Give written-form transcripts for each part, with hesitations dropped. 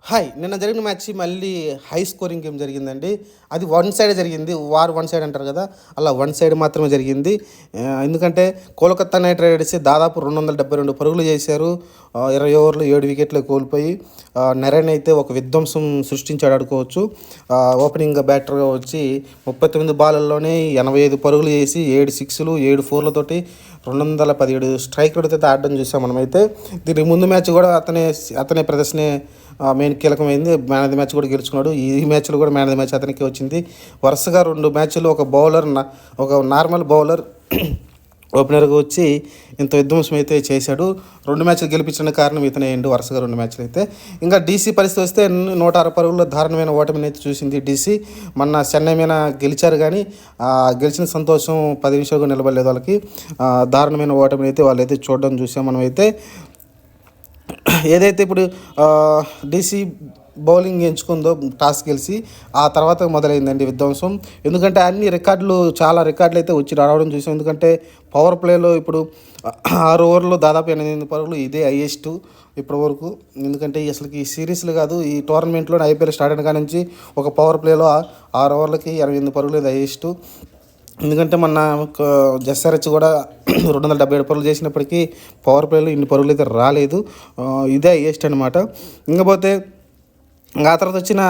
Hi! నిన్న జరిగిన match మళ్ళీ హై స్కోరింగ్ గేమ్ జరిగిందండి. అది వన్ సైడే జరిగింది. వార్ వన్ సైడ్ అంటారు గదా! అలా వన్ సైడ్ మాత్రమే జరిగింది. ఎందుకంటే కోల్‌కత్తా నైట్ రైడర్స్ దాదాపు 272 పరుగులు చేశారు. 20 ఓవర్‌లో 7 వికెట్లు కోల్పోయి నరైన్ అయితే ఒక విధ్వంసం సృష్టించాడు అనుకోవచ్చు. ఓపెనింగ్ బ్యాటర్‌గా వచ్చి 39 బాల్‌ల్లోనే 85 పరుగులు చేసి 7 సిక్స్‌లు, 7 ఫోర్‌లతోటి 217 స్ట్రైక్ రేట్‌తో ఆడడం చూసాం మనమైతే. దీనికి ముందు మ్యాచ్ కూడా అతనే ప్రదర్శనే మెయిన్ కీలకమైంది. మ్యాన్ ఆఫ్ ది మ్యాచ్ కూడా గెలుచుకున్నాడు. ఈ మ్యాచ్‌లో కూడా మ్యాన్ ఆఫ్ ది మ్యాచ్ అతనికే వచ్చింది. వరుసగా 2 మ్యాచ్‌లు ఒక నార్మల్ బౌలర్ ఓపెనర్‌గా వచ్చి ఇంత విధ్వంసం అయితే చేశాడు. 2 మ్యాచ్‌లు గెలిపించడానికి కారణం ఇతనే అయ్యిండు. వరుసగా 2 మ్యాచ్‌లు అయితే. ఇంకా డీసీ పరిస్థితి వస్తే 106 పరుగుల్లో దారుణమైన ఓటమిని అయితే చూసింది డీసీ. మొన్న చెన్నై మీద గెలిచారు కానీ గెలిచిన సంతోషం 10 నిమిషాలు కూడా నిలబడలేదు వాళ్ళకి. దారుణమైన ఓటమిని అయితే వాళ్ళైతే చూడడం చూసాం మనమైతే. ఏదైతే ఇప్పుడు డీసీ బౌలింగ్ ఎంచుకుందో టాస్ గెలిచి ఆ తర్వాత మొదలైందండి విధ్వంసం. ఎందుకంటే చాలా రికార్డులు అయితే వచ్చి రావడం చూసాం. ఎందుకంటే పవర్ ప్లేలో ఇప్పుడు 6 ఓవర్లో దాదాపు 8 పరుగులు ఇదే హైయెస్ట్ ఇప్పటి వరకు. ఎందుకంటే అసలుకి ఈ సిరీస్లు కాదు, ఈ టోర్నమెంట్లో ఐపీఎల్ స్టార్ట్ అయిన కాడ నుంచి ఒక పవర్ ప్లేలో 6 ఓవర్లకి 88 పరుగులు ఇది హైయెస్ట్. ఎందుకంటే మొన్న ఎస్ఆర్హెచ్ కూడా 277 పరుగులు చేసినప్పటికీ పవర్ ప్లేలో ఇన్ని పరుగులు అయితే రాలేదు. ఇదే హైయెస్ట్ అనమాట. ఇంకపోతే ఆ తర్వాత వచ్చిన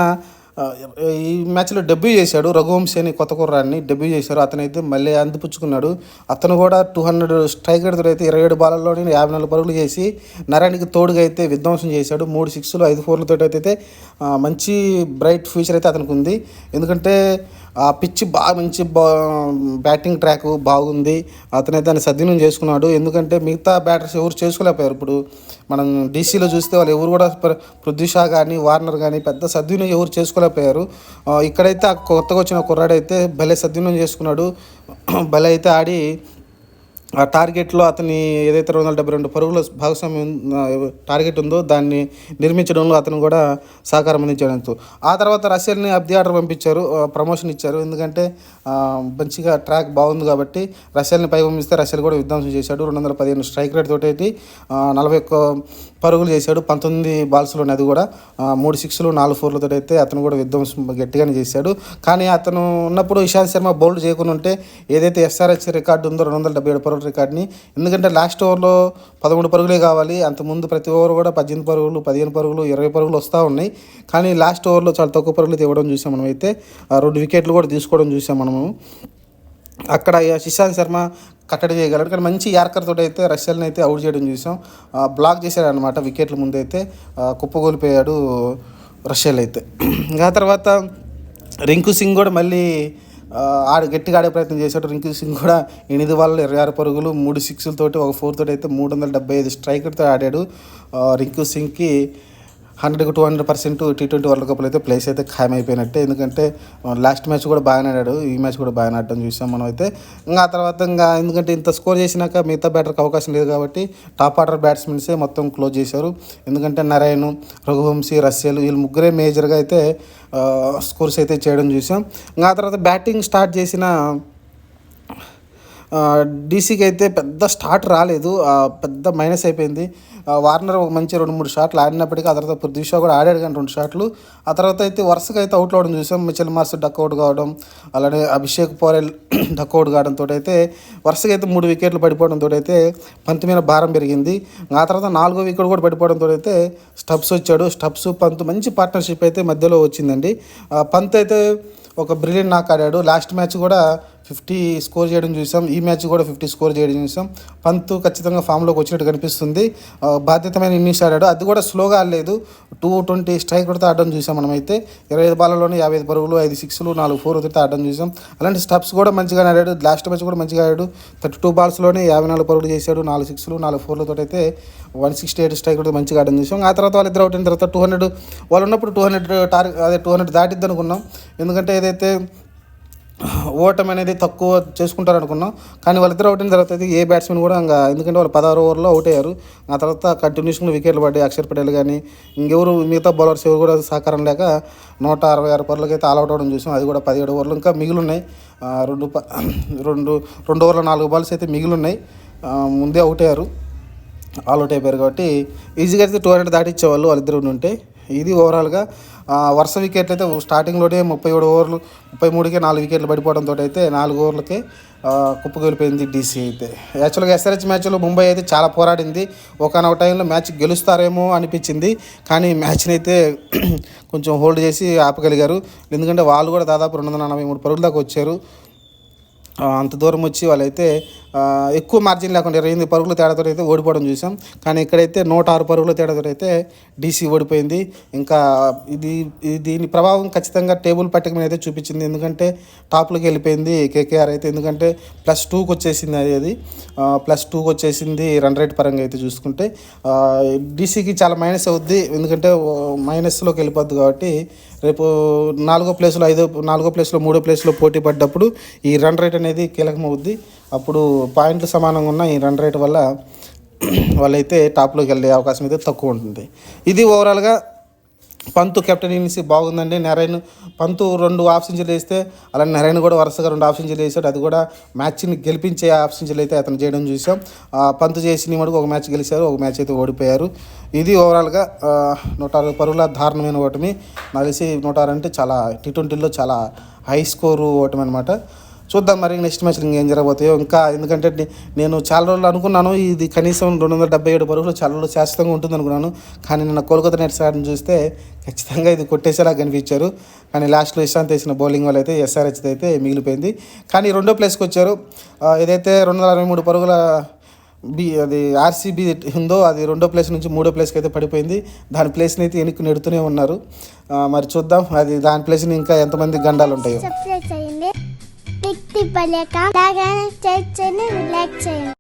ఈ మ్యాచ్లో డెబ్యూ చేశాడు రఘువంశీ అని కొత్త కుర్రాడిని డెబ్యూ చేశారు. అతనైతే మళ్ళీ అందిపుచ్చుకున్నాడు. అతను కూడా 200 స్ట్రైక్ రేట్తో అయితే 27 బాల్‌ల్లోనే 54 పరుగులు చేసి నరానికి తోడుగా అయితే విధ్వంసం చేశాడు. 3 సిక్స్‌లు 5 ఫోర్‌లతో అయితే మంచి బ్రైట్ ఫ్యూచర్ అయితే అతనికి ఉంది. ఎందుకంటే ఆ పిచ్ మంచి బ్యాటింగ్ ట్రాక్ బాగుంది. అతనైతే దాన్ని సద్వినియోగం చేసుకున్నాడు. ఎందుకంటే మిగతా బ్యాటర్స్ ఎవరు చేసుకోలేకపోయారు. ఇప్పుడు మనం డీసీలో చూస్తే వాళ్ళు ఎవరు కూడా పృథ్వీ షా కానీ వార్నర్ కానీ పెద్ద సద్వినియోగం ఎవరు చేసుకోలేకపోయారు. ఇక్కడైతే కొత్తగా వచ్చిన కుర్రాడైతే భలే సద్వినియోగం చేసుకున్నాడు. భలే అయితే ఆడి ఆ టార్గెట్లో అతని ఏదైతే 272 పరుగుల భాగస్వామ్యం టార్గెట్ ఉందో దాన్ని నిర్మించడంలో అతను కూడా సహకారం అందించడంతో ఆ తర్వాత రసెల్ని అప్ ది ఆర్డర్ పంపించారు, ప్రమోషన్ ఇచ్చారు. ఎందుకంటే మంచిగా ట్రాక్ బాగుంది కాబట్టి రసెల్ని పై పంపిస్తే రసెల్ కూడా విధ్వంసం చేశాడు. 215 స్ట్రైక్ రేట్ తోటి 41 పరుగులు చేశాడు 19 బాల్స్లోనే. అది కూడా 3 సిక్స్‌లు 4 ఫోర్‌లతో అయితే అతను కూడా విధ్వంసం గట్టిగానే చేశాడు. కానీ అతను ఉన్నప్పుడు ఇషాంత్ శర్మ బౌల్డ్ చేయకుండా ఉంటే ఏదైతే ఎస్ఆర్హెచ్ రికార్డు ఉందో 277 పరుగుల రికార్డ్ని, ఎందుకంటే లాస్ట్ ఓవర్లో 13 పరుగులే కావాలి. అంతకుముందు ప్రతి ఓవర్ కూడా 18 పరుగులు 15 పరుగులు 20 పరుగులు వస్తూ ఉన్నాయి. కానీ లాస్ట్ ఓవర్లో చాలా తక్కువ పరుగులు ఇవ్వడం చూసాం మనమైతే. 2 వికెట్లు కూడా తీసుకోవడం చూసాం మనము. అక్కడ ఇషాంత్ శర్మ కట్టడి చేయగలడు. కానీ మంచి యార్కర్ తోటి అయితే రష్యల్ని అయితే అవుట్ చేయడం చూసాం. బ్లాక్ చేశాడు అనమాట వికెట్ల ముందైతే. కుప్పగోలిపోయాడు రష్యల్ అయితే. ఆ తర్వాత రింకు సింగ్ కూడా మళ్ళీ గట్టిగా ఆడే ప్రయత్నం చేశాడు. రింకు సింగ్ కూడా 8 బాల్‌లో 26 పరుగులు 3 సిక్స్‌లతోటి 1 ఫోర్‌తోటి అయితే 375 స్ట్రైకర్తో ఆడాడు. రింకు సింగ్కి 100కి 200% T20 వరల్డ్ కప్లో అయితే ప్లేస్ అయితే ఖాయమైపోయినట్టే. ఎందుకంటే లాస్ట్ మ్యాచ్ కూడా బాగానే ఆడాడు, ఈ మ్యాచ్ కూడా బాగానే ఆడటం చూసాం మనం అయితే. ఆ తర్వాత ఎందుకంటే ఇంత స్కోర్ చేసినాక మిగతా బ్యాటర్కి అవకాశం లేదు కాబట్టి టాప్ ఆర్డర్ బ్యాట్స్మెన్సే మొత్తం క్లోజ్ చేశారు. ఎందుకంటే నరైన్, రఘువంశీ, రస్సెల్ వీళ్ళు ముగ్గురే మేజర్గా అయితే స్కోర్స్ అయితే చేయడం చూసాం. ఆ తర్వాత బ్యాటింగ్ స్టార్ట్ చేసిన డీసీకి అయితే పెద్ద స్టార్ట్ రాలేదు, పెద్ద మైనస్ అయిపోయింది. వార్నర్ ఒక మంచి 2-3 షాట్లు ఆడినప్పటికీ ఆ తర్వాత పృథ్వీ షా కూడా ఆడాడు కానీ 2 షాట్లు. ఆ తర్వాత అయితే వరుసగా అయితే అవుట్ అవడం చూసాం. మిచెల్ మార్స్ డక్అవుట్ కావడం, అలానే అభిషేక్ పోరెల్ డక్అవుట్ కావడంతో అయితే వరుసగా అయితే 3 వికెట్లు పడిపోవడంతో అయితే పంత్ మీద భారం పెరిగింది. ఆ తర్వాత 4వ వికెట్ కూడా పడిపోవడంతో అయితే స్టబ్స్ వచ్చాడు. స్టబ్స్ పంత్ మంచి పార్ట్నర్షిప్ అయితే మధ్యలో వచ్చిందండి. పంత్ అయితే ఒక బ్రిలియంట్ నాక్ ఆడాడు. లాస్ట్ మ్యాచ్ కూడా 50 స్కోర్ చేయడం చూసాం. ఈ మ్యాచ్ కూడా 50 స్కోర్ చేయడం చూసాం. పంత్ ఖచ్చితంగా ఫామ్లోకి వచ్చినట్టు కనిపిస్తుంది. బాధ్యతమైన ఇన్నింగ్స్ ఆడాడు. అది కూడా స్లోగా ఆడలేదు. 220 స్ట్రైక్ కొడితే ఆడడం చూసాం మనమైతే. 25 బాల్‌ల్లోనే 55 పరుగులు 5 సిక్స్‌లు 4 ఫోర్‌లతో ఆడడం చూసాం. అలాంటి స్టెప్స్ కూడా మంచిగా ఆడాడు. లాస్ట్ మ్యాచ్ కూడా మంచిగా ఆడాడు. 32 బాల్స్‌లోనే 54 పరుగులు చేశాడు. 4 సిక్స్‌లు 4 ఫోర్‌లతో అయితే 168 స్ట్రైక్ కొడితే మంచిగా ఆడడం చూసాం. ఆ తర్వాత వాళ్ళిద్దరు అవుట్ అయిన తర్వాత 200 వాళ్ళు ఉన్నప్పుడు 200 దాటిద్ది అనుకున్నాం. ఎందుకంటే ఏదైతే ఓటమి అనేది తక్కువ చేసుకుంటారు అనుకున్నాం. కానీ వాళ్ళిద్దరు అవుట్ అయిన తర్వాత అయితే ఏ బ్యాట్స్మెన్ కూడా ఎందుకంటే వాళ్ళు 16 ఓవర్లో అవుట్ అయ్యారు. ఆ తర్వాత కంటిన్యూషన్గా వికెట్లు పడ్డాయి. అక్షర్ పటేల్ కానీ ఇంకెవరు మిగతా బౌలర్స్ ఎవరు కూడా సహకారం లేక 166 పరుగులకి అయితే ఆల్అవుట్ అవ్వడం చూసాం. అది కూడా 17 ఓవర్లు ఇంకా మిగిలిన్నాయి. 2 ఓవర్ల 4 బాల్స్ అయితే మిగిలిన్నాయి. ముందే అవుట్ అయ్యారు, ఆల్అవుట్ అయిపోయారు కాబట్టి ఈజీగా అయితే 200 దాటిచ్చేవాళ్ళు వాళ్ళిద్దరు ఉంటే. ఇది ఓవరాల్గా వరుస వికెట్లు అయితే స్టార్టింగ్లోనే 37 ఓవర్లు 33కే 4 వికెట్లు పడిపోవడంతో అయితే 4 ఓవర్లకే కుప్పకూలిపోయింది డీసీ అయితే. యాక్చువల్గా ఎస్ఆర్హెచ్ మ్యాచ్లో ముంబై అయితే చాలా పోరాడింది. ఒకనొక టైంలో మ్యాచ్ గెలుస్తారేమో అనిపించింది, కానీ మ్యాచ్ని అయితే కొంచెం హోల్డ్ చేసి ఆపగలిగారు. ఎందుకంటే వాళ్ళు కూడా దాదాపు 243 పరుగుల దాకా వచ్చారు. అంత దూరం వచ్చి వాళ్ళైతే ఎక్కువ మార్జిన్ లేకుండా 28 పరుగుల తేడాతో అయితే ఓడిపోవడం చూసాం. కానీ ఇక్కడైతే 106 పరుగుల తేడాతో అయితే డీసీ ఓడిపోయింది. ఇంకా దీని ప్రభావం ఖచ్చితంగా టేబుల్ పట్టిక మీద అయితే చూపించింది. ఎందుకంటే టాప్లోకి వెళ్ళిపోయింది కేకేఆర్ అయితే. ఎందుకంటే +2కి వచ్చేసింది అది +2కి వచ్చేసింది రన్ రేట్ పరంగా అయితే చూసుకుంటే. డీసీకి చాలా మైనస్ అవుద్ది, ఎందుకంటే మైనస్లోకి వెళ్ళిపోద్ది. కాబట్టి రేపు 4వ ప్లేస్లో 3వ ప్లేస్లో పోటీ పడ్డప్పుడు ఈ రన్ రేట్ అనేది కీలకమవుద్ది. అప్పుడు పాయింట్లు సమానంగా ఉన్న ఈ రన్ రేట్ వల్ల వాళ్ళైతే టాప్లోకి వెళ్ళే అవకాశం అయితే తక్కువ ఉంటుంది. ఇది ఓవరాల్గా పంతు కెప్టెన్ ఇన్నింగ్స్ బాగుందండి. నారాయణ్ పంతు 2 హాఫ్ సెంచరీలు వేస్తే అలానే నారాయణ్ కూడా వరుసగా 2 హాఫ్ సెంచరీలు వేసాడు. అది కూడా మ్యాచ్ని గెలిపించే హాఫ్ సెంచరీలు అయితే అతను చేయడం చూసాం. పంతు చేసిన మటుకు ఒక మ్యాచ్ గెలిచారు, ఒక మ్యాచ్ అయితే ఓడిపోయారు. ఇది ఓవరాల్గా 160 పరుగుల దారుణమైన ఓటమి. నాకు తెలిసి 160 అంటే చాలా T20లో చాలా హై స్కోరు ఓటమి అనమాట. చూద్దాం మరి నెక్స్ట్ మ్యాచ్లో ఇంకేం జరగబోతాయో. ఇంకా ఎందుకంటే నేను చాలా రోజులు అనుకున్నాను ఇది కనీసం 277 పరుగులు చాలా రోజులు శాశ్వతంగా ఉంటుంది అనుకున్నాను. కానీ నిన్న కోల్కతా నైట్స్ ఆటను చూస్తే ఖచ్చితంగా ఇది కొట్టేసేలా కనిపించారు. కానీ లాస్ట్లో ఇషాంత్ వేసిన బౌలింగ్ వల్ల అయితే ఎస్ఆర్హెచ్ అయితే మిగిలిపోయింది. కానీ 2వ ప్లేస్కి వచ్చారు. ఏదైతే 263 పరుగుల అది ఆర్సీబీ ఉందో అది 2వ ప్లేస్ నుంచి 3వ ప్లేస్కి అయితే పడిపోయింది. దాని ప్లేస్ని అయితే వెనక్కి నెడుతూనే ఉన్నారు. మరి చూద్దాం అది దాని ప్లేస్ని ఇంకా ఎంతమంది గండాలు ఉంటాయో. సబ్స్క్రైబ్ చేయండి. టిక్ టిక్ పలేక లాగానే చేయండి, లైక్ చేయండి.